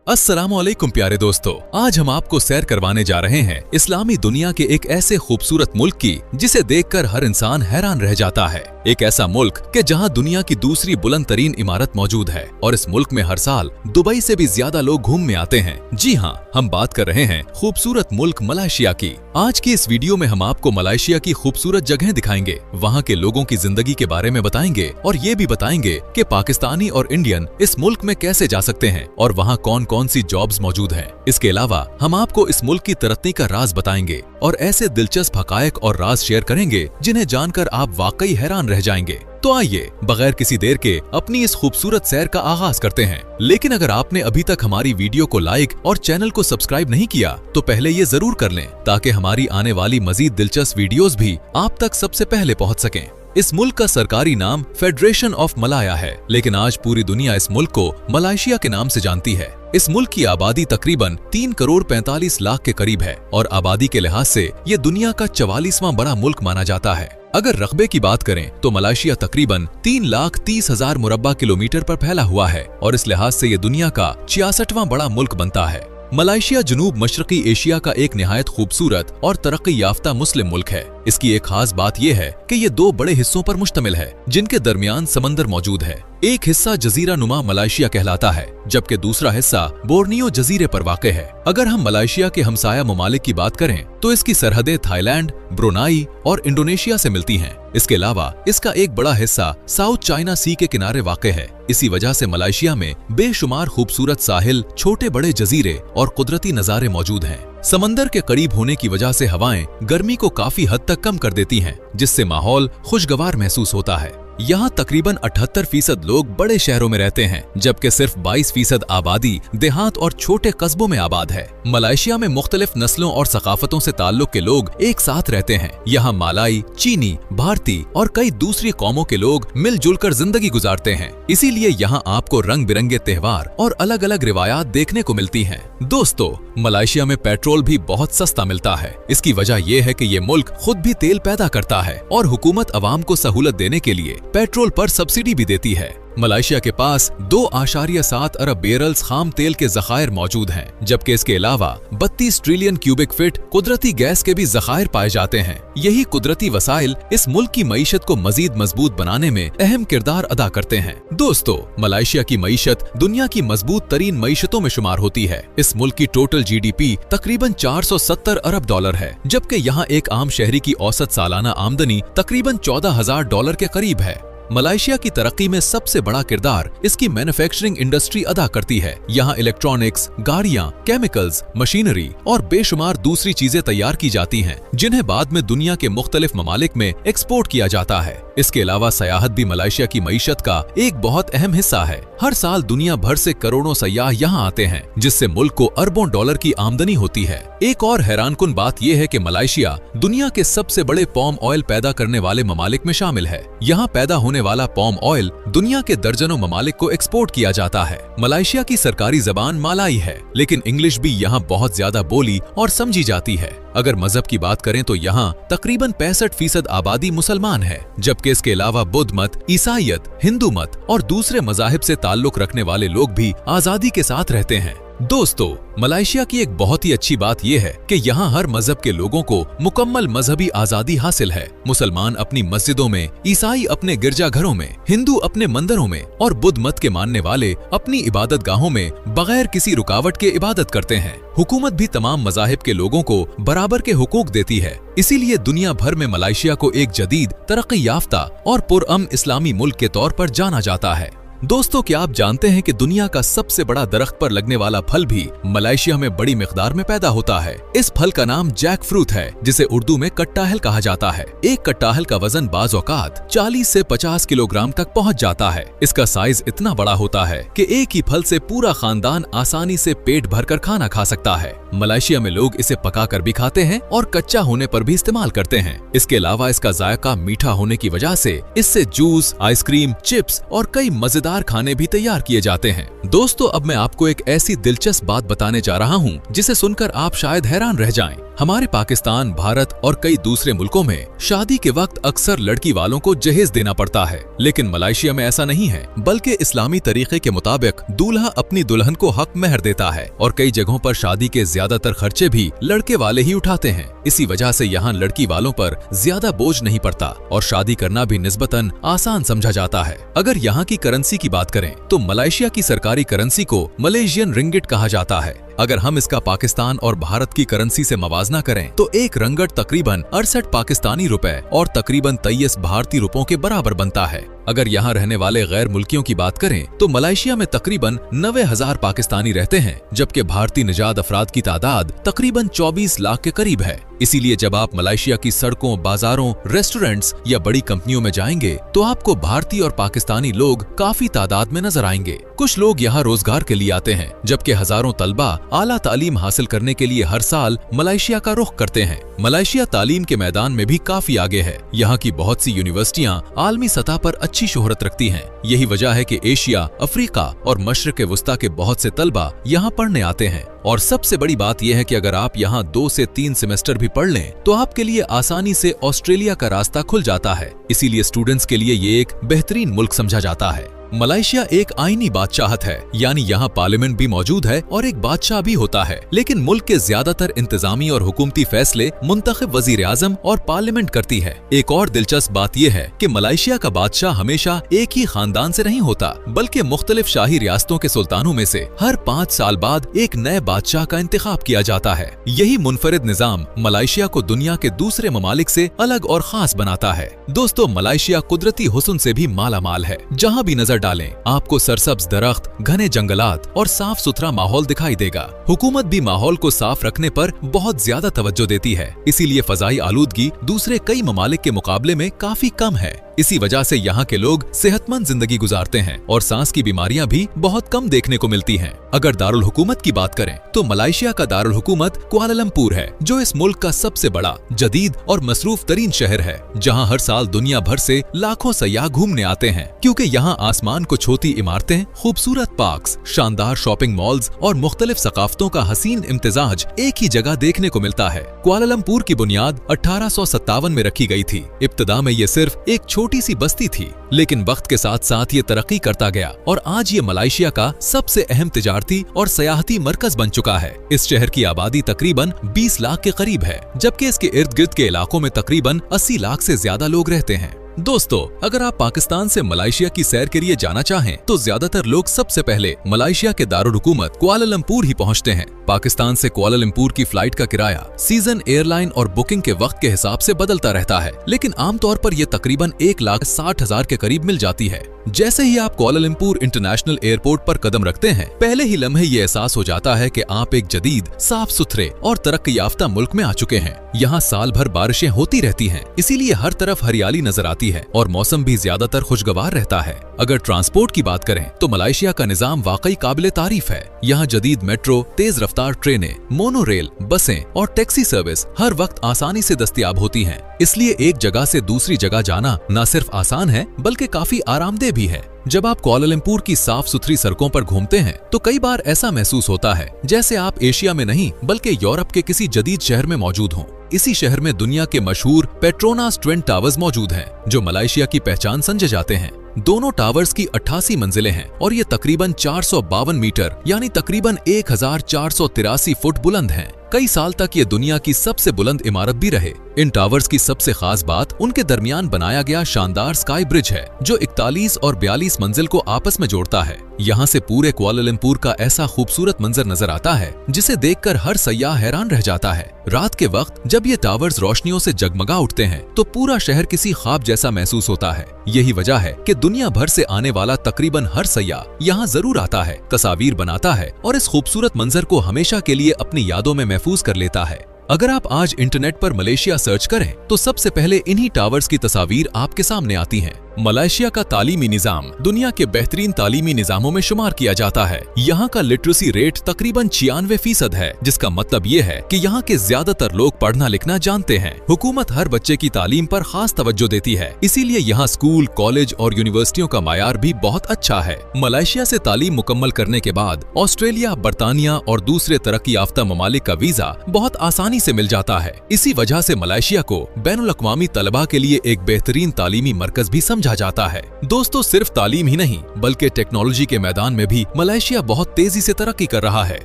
अस्सलामुअलैकुम प्यारे दोस्तों, आज हम आपको सैर करवाने जा रहे हैं इस्लामी दुनिया के एक ऐसे खूबसूरत मुल्क की जिसे देखकर हर इंसान हैरान रह जाता है। एक ऐसा मुल्क कि जहां दुनिया की दूसरी बुलंद तरीन इमारत मौजूद है और इस मुल्क में हर साल दुबई से भी ज्यादा लोग घूमने आते हैं। जी हाँ, हम बात कर रहे हैं खूबसूरत मुल्क मलेशिया की। आज की इस वीडियो में हम आपको मलेशिया की खूबसूरत जगहें दिखाएंगे, वहाँ के लोगों की जिंदगी के बारे में बताएंगे और ये भी बताएंगे कि पाकिस्तानी और इंडियन इस मुल्क में कैसे जा सकते हैं और वहाँ कौन कौन सी जॉब्स मौजूद हैं। इसके अलावा हम आपको इस मुल्क की तरक्की का राज बताएंगे और ऐसे दिलचस्प हकायक और राज शेयर करेंगे जिन्हें जानकर आप वाकई हैरान रह जाएंगे। तो आइए बगैर किसी देर के अपनी इस खूबसूरत सैर का आगाज करते हैं। लेकिन अगर आपने अभी तक हमारी वीडियो को लाइक और चैनल को सब्सक्राइब नहीं किया तो पहले ये जरूर कर लें ताकि हमारी आने वाली मजीद दिलचस्प वीडियोस भी आप तक सबसे पहले पहुंच सकें। इस मुल्क का सरकारी नाम फेडरेशन ऑफ मलाया है, लेकिन आज पूरी दुनिया इस मुल्क को मलेशिया के नाम से जानती है। इस मुल्क की आबादी तकरीबन 3 करोड़ 45 लाख के करीब है और आबादी के लिहाज से ये दुनिया का 44वां बड़ा मुल्क माना जाता है। अगर रकबे की बात करें तो मलेशिया तकरीबन 3,30,000 मुरब्बा किलोमीटर पर फैला हुआ है और इस लिहाज से ये दुनिया का 66वां बड़ा मुल्क बनता है। मलेशिया जनूब मशरकी एशिया का एक निहायत खूबसूरत और तरक्की याफ्ता मुस्लिम मुल्क है। इसकी एक खास बात यह है कि ये 2 बड़े हिस्सों पर मुश्तमिल है जिनके दरमियान समंदर मौजूद है। एक हिस्सा जजीरा नुमा मलेशिया कहलाता है जबकि दूसरा हिस्सा बोर्नियो जजीरे पर वाक़ है। अगर हम मलेशिया के हमसाया ममालिक की बात करें तो इसकी सरहदें थाईलैंड, ब्रुनाई और इंडोनेशिया से मिलती हैं। इसके अलावा इसका एक बड़ा हिस्सा साउथ चाइना सी के किनारे वाक़ है। इसी वजह से मलेशिया में बेशुमार खूबसूरत साहिल, छोटे बड़े जजीरे और कुदरती नज़ारे मौजूद हैं। समंदर के करीब होने की वजह से हवाएं गर्मी को काफी हद तक कम कर देती हैं, जिससे माहौल खुशगवार महसूस होता है। यहाँ तकरीबन 78% लोग बड़े शहरों में रहते हैं जबकि सिर्फ 22% आबादी देहात और छोटे कस्बों में आबाद है। मलेशिया में मुख्तलिफ नस्लों और सकाफतों से ताल्लुक के लोग एक साथ रहते हैं। यहाँ मालाई, चीनी, भारतीय और कई दूसरी कौमों के लोग मिलजुल कर जिंदगी गुजारते हैं। इसीलिए यहाँ आपको रंग बिरंगे त्योहार और अलग अलग रिवायात देखने को मिलती हैं। दोस्तों, मलेशिया में पेट्रोल भी बहुत सस्ता मिलता है। इसकी वजह यह है कि ये मुल्क खुद भी तेल पैदा करता है और हुकूमत अवाम को सहूलत देने के लिए पेट्रोल पर सब्सिडी भी देती है। मलेशिया के पास 2.7 अरब बैरल्स खाम तेल के जखायर मौजूद हैं, जबकि इसके अलावा 32 ट्रिलियन क्यूबिक फीट कुदरती गैस के भी जखायर पाए जाते हैं। यही कुदरती वसाइल इस मुल्क की मईशत को मजीद मजबूत बनाने में अहम किरदार अदा करते हैं। दोस्तों, मलेशिया की मईशत दुनिया की मजबूत तरीन मईशतों में शुमार होती है। इस मुल्क की टोटल GDP तकरीबन 470 अरब डॉलर है, जबकि यहाँ एक आम शहरी की औसत सालाना आमदनी तकरीबन 14,000 डॉलर के करीब है। मलेशिया की तरक्की में सबसे बड़ा किरदार इसकी मैन्युफैक्चरिंग इंडस्ट्री अदा करती है। यहाँ इलेक्ट्रॉनिक्स, गाड़ियाँ, केमिकल्स, मशीनरी और बेशुमार दूसरी चीजें तैयार की जाती हैं, जिन्हें बाद में दुनिया के मुख्तलिफ ममालिक में एक्सपोर्ट किया जाता है। इसके अलावा सयाहत भी मलेशिया की मईशत का एक बहुत अहम हिस्सा है। हर साल दुनिया भर से करोड़ों सयाह यहाँ आते हैं, जिससे मुल्क को अरबों डॉलर की आमदनी होती है। एक और हैरानकुन बात यह है कि मलेशिया दुनिया के सबसे बड़े पॉम ऑयल पैदा करने वाले ममालिक में शामिल है। यहाँ पैदा होने वाला पॉम ऑयल दुनिया के दर्जनों ममालिक को एक्सपोर्ट किया जाता है। मलेशिया की सरकारी जबान मालाई है, लेकिन इंग्लिश भी यहाँ बहुत ज्यादा बोली और समझी जाती है। अगर मजहब की बात करें तो यहाँ तकरीबन 65% आबादी मुसलमान है, जबकि इसके अलावा बुद्ध मत, ईसाईयत, हिंदू मत और दूसरे मजाहिब से ताल्लुक रखने वाले लोग भी आजादी के साथ रहते हैं। दोस्तों, मलेशिया की एक बहुत ही अच्छी बात यह है कि यहाँ हर मजहब के लोगों को मुकम्मल मजहबी आजादी हासिल है। मुसलमान अपनी मस्जिदों में, ईसाई अपने गिरजाघरों में, हिंदू अपने मंदिरों में और बुद्ध मत के मानने वाले अपनी इबादत गाहों में बगैर किसी रुकावट के इबादत करते हैं। हुकूमत भी तमाम मजाहिब के लोगों को बराबर के हुकूक देती है। इसीलिए दुनिया भर में मलेशिया को एक जदीद, तरक्की याफ्ता और पुरअमन इस्लामी मुल्क के तौर पर जाना जाता है। दोस्तों, क्या आप जानते हैं कि दुनिया का सबसे बड़ा दरख्त पर लगने वाला फल भी मलेशिया में बड़ी मिकदार में पैदा होता है। इस फल का नाम जैक फ्रूट है, जिसे उर्दू में कट्टाहल कहा जाता है। एक कट्टाहल का वजन बाज़ औक़ात 40 से 50 किलोग्राम तक पहुंच जाता है। इसका साइज इतना बड़ा होता है कि एक ही फल से पूरा खानदान आसानी से पेट भरकर खाना खा सकता है। मलेशिया में लोग इसे पकाकर भी खाते हैं और कच्चा होने पर भी इस्तेमाल करते हैं। इसके अलावा इसका जायका मीठा होने की वजह से इससे जूस, आइसक्रीम, चिप्स और कई मजेदार खाने भी तैयार किए जाते हैं। दोस्तों, अब मैं आपको एक ऐसी दिलचस्प बात बताने जा रहा हूँ जिसे सुनकर आप शायद हैरान रह जाएं। हमारे पाकिस्तान, भारत और कई दूसरे मुल्कों में शादी के वक्त अक्सर लड़की वालों को जहेज देना पड़ता है, लेकिन मलेशिया में ऐसा नहीं है, बल्कि इस्लामी तरीके के मुताबिक दूल्हा अपनी दुल्हन को हक महर देता है और कई जगहों पर शादी के ज्यादातर खर्चे भी लड़के वाले ही उठाते हैं। इसी वजह से यहाँ लड़की वालों पर ज्यादा बोझ नहीं पड़ता और शादी करना भी निस्बतन आसान समझा जाता है। अगर यहाँ की करेंसी की बात करें तो मलेशिया की सरकारी करेंसी को मलेशियन रिंगिट कहा जाता है। अगर हम इसका पाकिस्तान और भारत की करेंसी से मवाजना करें तो एक रंगट तकरीबन 68 पाकिस्तानी रुपए और तकरीबन 23 भारतीय रुपयों के बराबर बनता है। अगर यहाँ रहने वाले गैर मुल्कियों की बात करें तो मलेशिया में तकरीबन 90,000 पाकिस्तानी रहते हैं, जबकि भारतीय निजात अफराद की तादाद तकरीबन 24 लाख के करीब है। इसीलिए जब आप मलेशिया की सड़कों, बाजारों, रेस्टोरेंट्स या बड़ी कंपनियों में जाएंगे तो आपको भारतीय और पाकिस्तानी लोग काफी तादाद में नजर आएंगे। कुछ लोग यहाँ रोजगार के लिए आते हैं, जबकि हजारों तलबा आला तालीम हासिल करने के लिए हर साल मलेशिया का रुख करते हैं। मलेशिया तालीम के मैदान में भी काफी आगे है। यहाँ की बहुत सी यूनिवर्सिटियाँ आलमी सतह पर अच्छी शोहरत रखती हैं। यही वजह है कि एशिया, अफ्रीका और मशरिक वुस्ता के बहुत से तलबा यहाँ पढ़ने आते हैं। और सबसे बड़ी बात यह है कि अगर आप यहाँ 2 से 3 सेमेस्टर भी पढ़ लें तो आपके लिए आसानी से ऑस्ट्रेलिया का रास्ता खुल जाता है। इसीलिए स्टूडेंट्स के लिए ये एक बेहतरीन मुल्क समझा जाता है। मलेशिया एक आईनी बादशाहत है, यानी यहाँ पार्लियामेंट भी मौजूद है और एक बादशाह भी होता है, लेकिन मुल्क के ज्यादातर इंतजामी और हुकूमती फैसले मुंतखब वजीर आजम और पार्लियामेंट करती है। एक और दिलचस्प बात यह है कि मलेशिया का बादशाह हमेशा एक ही खानदान से नहीं होता, बल्कि मुख्तलिफ शाही रियासतों के सुल्तानों में से हर 5 साल बाद एक नए बादशाह का इंतखाब किया जाता है। यही मुनफरिद निजाम मलेशिया को दुनिया के दूसरे ममालिक से अलग और खास बनाता है। दोस्तों, मलेशिया कुदरती हुस्न से भी माला माल है। जहाँ भी नजर डालें आपको सरसब्ज दरख्त, घने जंगलात और साफ सुथरा माहौल दिखाई देगा। हुकूमत भी माहौल को साफ रखने पर बहुत ज्यादा तवज्जो देती है, इसीलिए फजाई आलूदगी दूसरे कई ममालिक के मुकाबले में काफी कम है। इसी वजह से यहाँ के लोग सेहतमंद जिंदगी गुजारते हैं और सांस की बीमारियां भी बहुत कम देखने को मिलती हैं। अगर दारुल हुकूमत की बात करें तो मलेशिया का दारुल हुकूमत कुआलालंपुर है, जो इस मुल्क का सबसे बड़ा, जदीद और मसरूफ तरीन शहर है, जहाँ हर साल दुनिया भर से लाखों सयाह घूमने आते हैं, क्योंकि यहाँ आसमान को छूती इमारतें, खूबसूरत पार्क्स, शानदार शॉपिंग मॉल्स और मुख्तलिफ सकाफतों का हसीन इम्तिजाज एक ही जगह देखने को मिलता है। कुआलालंपुर की बुनियाद 1857 में रखी गई थी। इब्तिदा में ये सिर्फ एक छोटी सी बस्ती थी, लेकिन वक्त के साथ साथ ये तरक्की करता गया और आज ये मलेशिया का सबसे अहम तिजारती और सयाहती मरकज बन चुका है। इस शहर की आबादी तकरीबन 20 लाख के करीब है, जबकि इसके इर्द गिर्द के इलाकों में तकरीबन 80 लाख से ज्यादा लोग रहते हैं। दोस्तों, अगर आप पाकिस्तान से मलेशिया की सैर के लिए जाना चाहें तो ज्यादातर लोग सबसे पहले मलेशिया के दारुल हुकूमत कुआलालंपुर ही पहुंचते हैं। पाकिस्तान से कुआलालंपुर की फ्लाइट का किराया सीजन, एयरलाइन और बुकिंग के वक्त के हिसाब से बदलता रहता है, लेकिन आमतौर पर यह तकरीबन 1,60,000 के करीब मिल जाती है। जैसे ही आप कुआलालंपुर इंटरनेशनल एयरपोर्ट पर कदम रखते हैं, पहले ही लम्हे ये एहसास हो जाता है कि आप एक जदीद, साफ सुथरे और तरक्की याफ्ता मुल्क में आ चुके हैं। यहाँ साल भर बारिशें होती रहती हैं, इसीलिए हर तरफ हरियाली नजर आती है और मौसम भी ज्यादातर खुशगवार रहता है। अगर ट्रांसपोर्ट की बात करें तो मलेशिया का निजाम वाकई काबिले तारीफ है। यहाँ जदीद मेट्रो, तेज रफ्तार ट्रेनें, मोनो रेल, बसें और टैक्सी सर्विस हर वक्त आसानी से दस्तयाब होती हैं। इसलिए एक जगह से दूसरी जगह जाना न सिर्फ आसान है बल्कि काफी आरामदेह भी है। जब आप कुआलालंपुर की साफ सुथरी सड़कों पर घूमते हैं तो कई बार ऐसा महसूस होता है जैसे आप एशिया में नहीं बल्कि यूरोप के किसी जदीद शहर में मौजूद हों। इसी शहर में दुनिया के मशहूर पेट्रोनास ट्विन टावर्स मौजूद हैं, जो मलेशिया की पहचान समझे जाते हैं। दोनों टावर्स की 88 मंजिलें हैं और ये तकरीबन 452 मीटर यानी तकरीबन 1483 फुट बुलंद हैं। कई साल तक ये दुनिया की सबसे बुलंद इमारत भी रहे। इन टावर्स की सबसे खास बात उनके दरमियान बनाया गया शानदार स्काई ब्रिज है, जो 41 और 42 मंजिल को आपस में जोड़ता है। यहाँ से पूरे कुआलालंपुर का ऐसा खूबसूरत मंजर नजर आता है जिसे देखकर हर सयाह हैरान रह जाता है। रात के वक्त जब ये टावर्स रोशनियों से जगमगा उठते हैं तो पूरा शहर किसी ख्वाब जैसा महसूस होता है। यही वजह है कि दुनिया भर से आने वाला तकरीबन हर सयाह यहाँ जरूर आता है, तस्वीर बनाता है और इस खूबसूरत मंजर को हमेशा के लिए अपनी यादों में महफूज कर लेता है। अगर आप आज इंटरनेट पर मलेशिया सर्च करें तो सबसे पहले इन्हीं टावर्स की तस्वीर आपके सामने आती हैं। मलेशिया का तालीमी निजाम दुनिया के बेहतरीन तालीमी निजामों में शुमार किया जाता है। यहाँ का लिटरेसी रेट तकरीबन 96% है, जिसका मतलब ये है कि यहाँ के ज्यादातर लोग पढ़ना लिखना जानते हैं। हुकूमत हर बच्चे की तालीम पर खास तवज्जो देती है, इसीलिए यहाँ स्कूल, कॉलेज और यूनिवर्सिटियों का मायार भी बहुत अच्छा है। मलेशिया से तालीम मुकम्मल करने के बाद ऑस्ट्रेलिया, बरतानिया और दूसरे तरक्की याफ्ता ममालिक का वीजा बहुत आसानी से मिल जाता है। इसी वजह से मलेशिया को बैनुल अक़वामी तलबा के लिए एक बेहतरीन तालीमी मरकज भी समझा जाता है। दोस्तों, सिर्फ तालीम ही नहीं बल्कि टेक्नोलॉजी के मैदान में भी मलेशिया बहुत तेजी से तरक्की कर रहा है।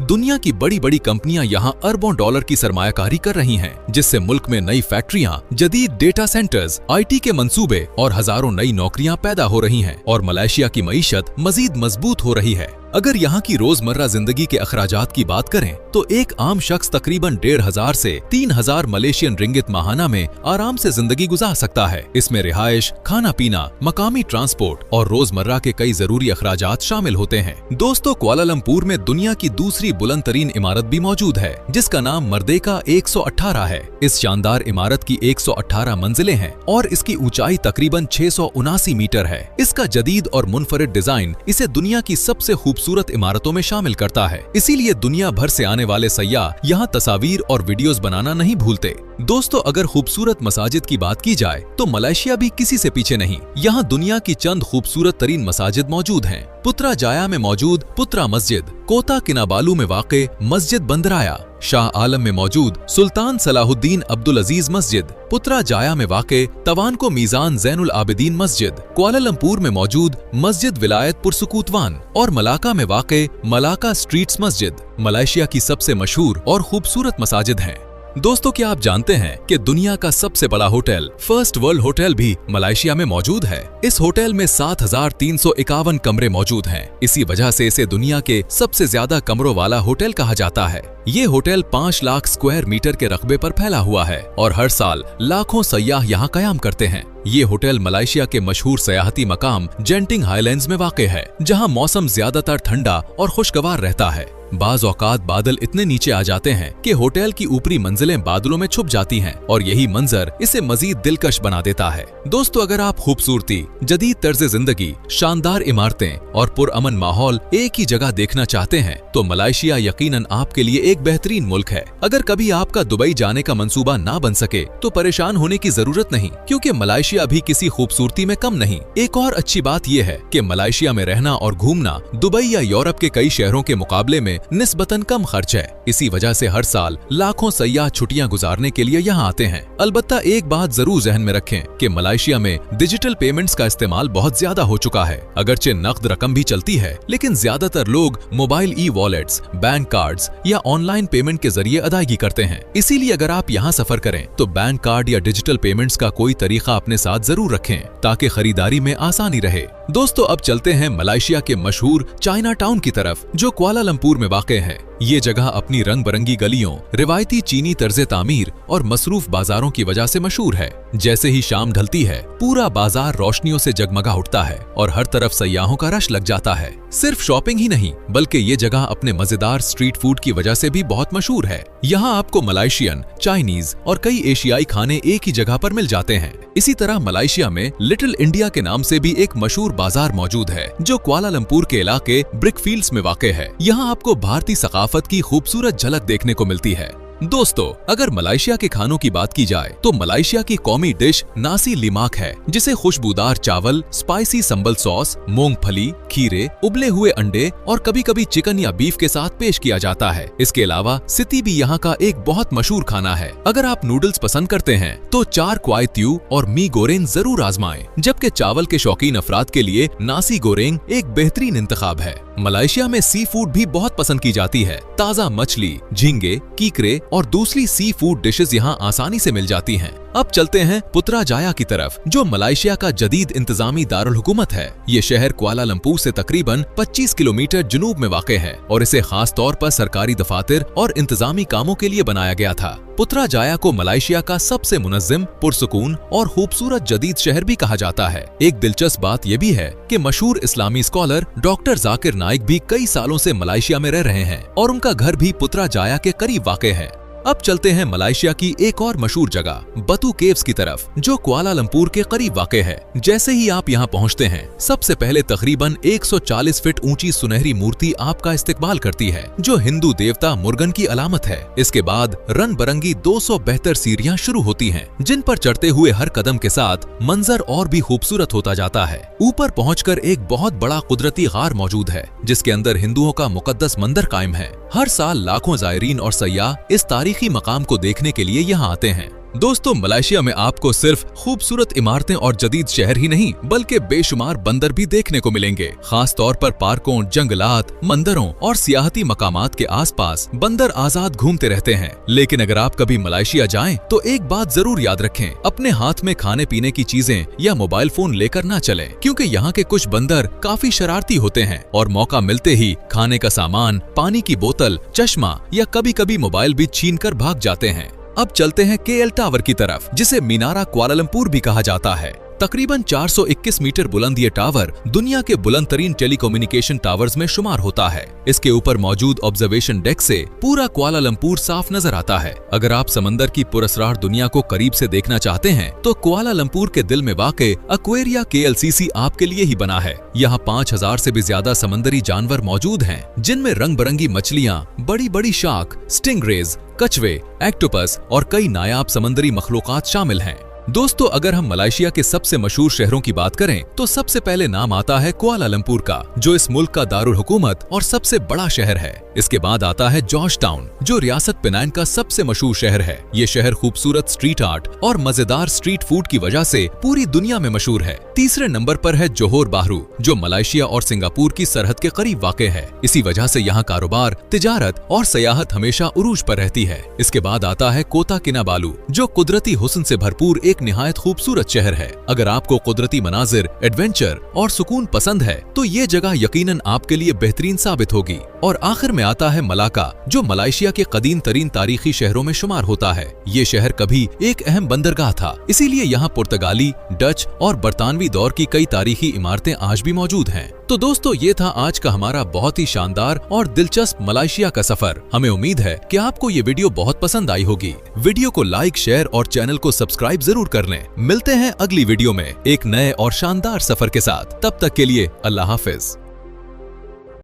दुनिया की बड़ी बड़ी कंपनियां यहाँ अरबों डॉलर की सरमायाकारी कर रही हैं, जिससे मुल्क में नई फैक्ट्रियां, जदीद डेटा सेंटर्स, IT के मंसूबे और हजारों नई नौकरियां पैदा हो रही हैं और मलेशिया की मईशत मजीद मजबूत हो रही है। अगर यहाँ की रोजमर्रा जिंदगी के अखराजात की बात करें तो एक आम शख्स तकरीबन 1500 से 3000 मलेशियन रिंगित माहाना में आराम से जिंदगी गुजार सकता है। इसमें रिहाइश, खाना पीना, मकामी ट्रांसपोर्ट और रोजमर्रा के कई जरूरी अखराजात शामिल होते हैं। दोस्तों, कुआलालंपुर में दुनिया की दूसरी बुलंद तरीन इमारत भी मौजूद है, जिसका नाम मर्देका 118 है। इस शानदार इमारत की 118 मंजिलें हैं और इसकी ऊंचाई तकरीबन 679 मीटर है। इसका जदीद और मुनफरिद डिजाइन इसे दुनिया की सबसे खूबसूरत इमारतों में शामिल करता है। इसीलिए दुनिया भर से आने वाले सयाह यहाँ तस्वीर और वीडियोस बनाना नहीं भूलते। दोस्तों, अगर खूबसूरत मसाजिद की बात की जाए तो मलेशिया भी किसी से पीछे नहीं। यहाँ दुनिया की चंद खूबसूरत तरीन मसाजिद मौजूद हैं। पुत्राजाया में मौजूद पुत्रा मस्जिद, कोता किनाबालू में वाक़े मस्जिद बंदराया, शाह आलम में मौजूद सुल्तान सलाहुद्दीन अब्दुल अजीज मस्जिद, पुत्राजाया में वाक़े तवानको मीज़ान ज़ैनुल आबिदीन मस्जिद, कुआलालंपुर में मौजूद मस्जिद विलायत पुरसुकूतवान और मलाका में वाक़े मलाका स्ट्रीट्स मस्जिद मलेशिया की सबसे मशहूर और खूबसूरत मसाजिद हैं। दोस्तों, क्या आप जानते हैं कि दुनिया का सबसे बड़ा होटल फर्स्ट वर्ल्ड होटल भी मलेशिया में मौजूद है। इस होटल में 7351 कमरे मौजूद हैं। इसी वजह से इसे दुनिया के सबसे ज्यादा कमरों वाला होटल कहा जाता है। ये होटल 5 लाख स्क्वायर मीटर के रकबे पर फैला हुआ है और हर साल लाखों सयाह यहाँ कयाम करते हैं। ये होटल मलेशिया के मशहूर सयाहती मकाम जेंटिंग हाईलैंड्स में वाक़े है, जहाँ मौसम ज्यादातर ठंडा और खुशगवार रहता है। बाज औकात बादल इतने नीचे आ जाते हैं कि होटल की ऊपरी मंजिलें बादलों में छुप जाती हैं और यही मंजर इसे मजीद दिलकश बना देता है। दोस्तों, अगर आप खूबसूरती, जदीद तर्ज जिंदगी, शानदार इमारतें और पुरअमन माहौल एक ही जगह देखना चाहते हैं तो मलेशिया यकीनन आपके लिए एक बेहतरीन मुल्क है। अगर कभी आपका दुबई जाने का मंसूबा ना बन सके तो परेशान होने की जरूरत नहीं, क्योंकि मलेशिया भी किसी खूबसूरती में कम नहीं। एक और अच्छी बात यह है कि मलेशिया में रहना और घूमना दुबई या यूरोप के कई शहरों के मुकाबले में निस्बतन कम खर्च है। इसी वजह से हर साल लाखों सयाह छुट्टियां गुजारने के लिए यहाँ आते हैं। अलबत्ता एक बात जरूर जहन में रखें कि मलेशिया में डिजिटल पेमेंट्स का इस्तेमाल बहुत ज्यादा हो चुका है। अगरचे नकद रकम भी चलती है, लेकिन ज्यादातर लोग मोबाइल ई-वॉलेट्स, बैंक कार्ड्स या ऑनलाइन पेमेंट के जरिए अदायगी करते हैं। इसीलिए अगर आप यहाँ सफर करें तो बैंक कार्ड या डिजिटल पेमेंट्स का कोई तरीका अपने साथ जरूर रखें ताकि खरीदारी में आसानी रहे। दोस्तों, अब चलते हैं मलेशिया के मशहूर चाइना टाउन की तरफ, जो कुआलालंपुर में वाक़े है। ये जगह अपनी रंग बिरंगी गलियों, रिवायती चीनी तर्जे तामीर और मसरूफ बाजारों की वजह से मशहूर है। जैसे ही शाम ढलती है, पूरा बाजार रोशनियों से जगमगा उठता है और हर तरफ सयाहों का रश लग जाता है। सिर्फ शॉपिंग ही नहीं बल्कि ये जगह अपने मजेदार स्ट्रीट फूड की वजह से भी बहुत मशहूर है। यहाँ आपको मलेशियन, चाइनीज और कई एशियाई खाने एक ही जगह पर मिल जाते हैं। इसी तरह मलेशिया में लिटिल इंडिया के नाम से भी एक मशहूर बाजार मौजूद है, जो कुआलालंपुर के इलाके ब्रिकफील्ड्स में वाक़े है। यहाँ आपको भारतीय सकाफत की खूबसूरत झलक देखने को मिलती है। दोस्तों, अगर मलेशिया के खानों की बात की जाए तो मलेशिया की कौमी डिश नासी लिमाक है, जिसे खुशबूदार चावल, स्पाइसी संबल सॉस, मूंगफली, खीरे, उबले हुए अंडे और कभी कभी चिकन या बीफ के साथ पेश किया जाता है। इसके अलावा सिती भी यहाँ का एक बहुत मशहूर खाना है। अगर आप नूडल्स पसंद करते हैं तो चार क्वाई त्यू और मी गोरेंग जरूर आजमाएं, जबकि चावल के शौकीन अफराद के लिए नासी गोरेंग एक बेहतरीन इंतखाब है। मलेशिया में सी फूड भी बहुत पसंद की जाती है। ताज़ा मछली, झींगे, कीकरे और दूसरी सी फूड डिशेस यहाँ आसानी से मिल जाती हैं। अब चलते हैं पुत्राजाया की तरफ, जो मलेशिया का जदीद इंतजामी दारुल हुकूमत है। ये शहर कुआलालंपुर से तकरीबन 25 किलोमीटर जुनूब में वाक़े है और इसे खास तौर पर सरकारी दफातर और इंतजामी कामों के लिए बनाया गया था। पुत्राजाया को मलेशिया का सबसे मुनज़्ज़म, पुरसुकून और खूबसूरत जदीद शहर भी कहा जाता है। एक दिलचस्प बात यह भी है कि मशहूर इस्लामी स्कॉलर डॉक्टर जाकिर नाइक भी कई सालों से मलेशिया में रह रहे हैं और उनका घर भी पुत्राजाया के करीब वाक़े है। अब चलते हैं मलेशिया की एक और मशहूर जगह बतू केव्स की तरफ, जो कुआलालंपुर के करीब वाक़ है। जैसे ही आप यहाँ पहुँचते हैं, सबसे पहले तकरीबन 140 फीट ऊंची सुनहरी मूर्ति आपका इस्तकबाल करती है, जो हिंदू देवता मुर्गन की अलामत है। इसके बाद रंग बिरंगी 272 सीढ़ियां शुरू होती हैं, जिन पर चढ़ते हुए हर कदम के साथ मंजर और भी खूबसूरत होता जाता है। ऊपर पहुंचकर एक बहुत बड़ा कुदरती गार मौजूद है, जिसके अंदर हिंदुओं का मुकद्दस मंदिर कायम है। हर साल लाखों ज़ायरीन और सयाह इस तारीखी मकाम को देखने के लिए यहाँ आते हैं। दोस्तों, मलेशिया में आपको सिर्फ खूबसूरत इमारतें और जदीद शहर ही नहीं, बल्कि बेशुमार बंदर भी देखने को मिलेंगे। खास तौर पर पार्कों, जंगलात, मंदिरों और सियाहती मकामात के आसपास बंदर आजाद घूमते रहते हैं। लेकिन अगर आप कभी मलेशिया जाएं, तो एक बात जरूर याद रखें, अपने हाथ में खाने पीने की चीजें या मोबाइल फोन लेकर ना चलें, क्योंकि यहाँ के कुछ बंदर काफी शरारती होते हैं और मौका मिलते ही खाने का सामान, पानी की बोतल, चश्मा या कभी कभी मोबाइल भी छीन कर भाग जाते हैं। अब चलते हैं केएल टावर की तरफ, जिसे मीनारा कुआलालंपुर भी कहा जाता है। तकरीबन 421 मीटर बुलंद ये टावर दुनिया के बुलंद तरीन टेलीकम्युनिकेशन टावर्स में शुमार होता है। इसके ऊपर मौजूद ऑब्जर्वेशन डेक से पूरा कुआलालंपुर साफ नजर आता है। अगर आप समंदर की पुरस्रार दुनिया को करीब से देखना चाहते हैं, तो कुआलालंपुर के दिल में वाक़ एक्वेरिया KLCC आपके लिए ही बना है। यहाँ 5000 से भी ज्यादा समंदरी जानवर मौजूद हैं, जिनमें रंग बिरंगी मछलियाँ, बड़ी बड़ी शार्क, स्टिंगरेज, कछुए, एक्टोपस और कई नायाब समंदरी मखलूकात शामिल हैं। दोस्तों, अगर हम मलेशिया के सबसे मशहूर शहरों की बात करें, तो सबसे पहले नाम आता है कुआलालंपुर का, जो इस मुल्क का दारुल हुकूमत और सबसे बड़ा शहर है। इसके बाद आता है जॉर्ज टाउन, जो रियासत पेनांग का सबसे मशहूर शहर है। ये शहर खूबसूरत स्ट्रीट आर्ट और मजेदार स्ट्रीट फूड की वजह से पूरी दुनिया में मशहूर है। तीसरे नंबर पर है जोहोर बाहरू, जो मलेशिया और सिंगापुर की सरहद के करीब वाक़ है। इसी वजह से यहाँ कारोबार, तिजारत और सयाहत हमेशा उरूज पर रहती है। इसके बाद आता है कोता किनाबालू, जो कुदरती हुस्न से भरपूर एक निहायत खूबसूरत शहर है। अगर आपको कुदरती मनाजिर, एडवेंचर और सुकून पसंद है, तो ये जगह यकीनन आपके लिए बेहतरीन साबित होगी। और आखिर में आता है मलाका, जो मलेशिया के कदीम तरीन तारीखी शहरों में शुमार होता है। ये शहर कभी एक अहम बंदरगाह था, इसीलिए यहाँ पुर्तगाली, डच और बरतानवी दौर की कई तारीखी इमारतें आज भी मौजूद हैं। तो दोस्तों, ये था आज का हमारा बहुत ही शानदार और दिलचस्प मलेशिया का सफर। हमें उम्मीद है कि आपको ये वीडियो बहुत पसंद आई होगी। वीडियो को लाइक, शेयर और चैनल को सब्सक्राइब जरूर कर लें। मिलते हैं अगली वीडियो में एक नए और शानदार सफर के साथ। तब तक के लिए अल्लाह हाफिज।